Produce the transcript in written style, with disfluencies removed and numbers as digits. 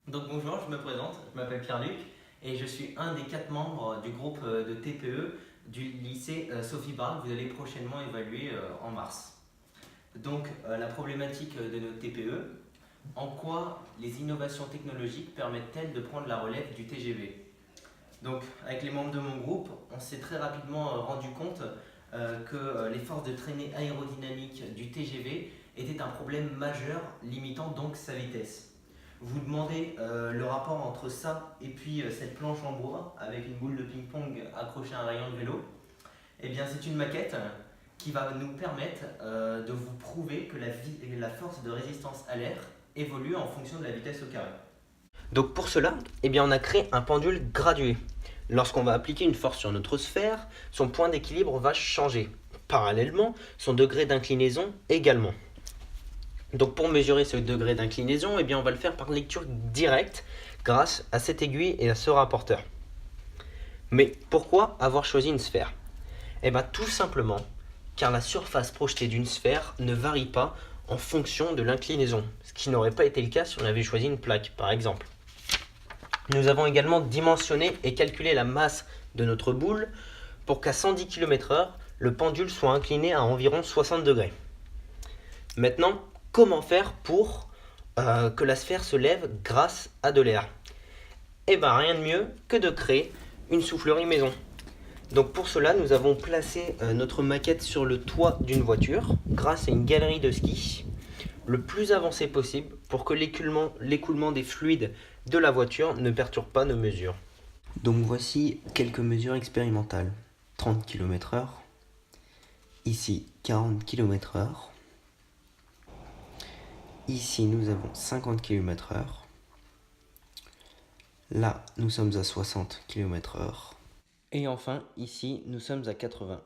Donc bonjour, je me présente, je m'appelle Pierre-Luc et je suis un des 4 membres du groupe de TPE du lycée Sophie Barre que vous allez prochainement évaluer en mars. Donc la problématique de notre TPE, en quoi les innovations technologiques permettent-elles de prendre la relève du TGV? Donc avec les membres de mon groupe, on s'est très rapidement rendu compte que les forces de traînée aérodynamique du TGV étaient un problème majeur limitant donc sa vitesse. Vous demandez le rapport entre ça et puis cette planche en bois avec une boule de ping-pong accrochée à un rayon de vélo. Eh bien, c'est une maquette qui va nous permettre de vous prouver que la force de résistance à l'air évolue en fonction de la vitesse au carré. Donc pour cela, on a créé un pendule gradué. Lorsqu'on va appliquer une force sur notre sphère, son point d'équilibre va changer. Parallèlement, son degré d'inclinaison également. Donc pour mesurer ce degré d'inclinaison, on va le faire par lecture directe grâce à cette aiguille et à ce rapporteur. Mais pourquoi avoir choisi une sphère? Tout simplement car la surface projetée d'une sphère ne varie pas en fonction de l'inclinaison, ce qui n'aurait pas été le cas si on avait choisi une plaque par exemple. Nous avons également dimensionné et calculé la masse de notre boule pour qu'à 110 km/h, le pendule soit incliné à environ 60 degrés. Maintenant, comment faire pour que la sphère se lève grâce à de l'air? Rien de mieux que de créer une soufflerie maison. Donc pour cela, nous avons placé notre maquette sur le toit d'une voiture grâce à une galerie de ski le plus avancé possible pour que l'écoulement des fluides de la voiture ne perturbe pas nos mesures. Donc voici quelques mesures expérimentales. 30 km/h, ici 40 km/h, ici nous avons 50 km/h, là nous sommes à 60 km/h, et enfin ici nous sommes à 80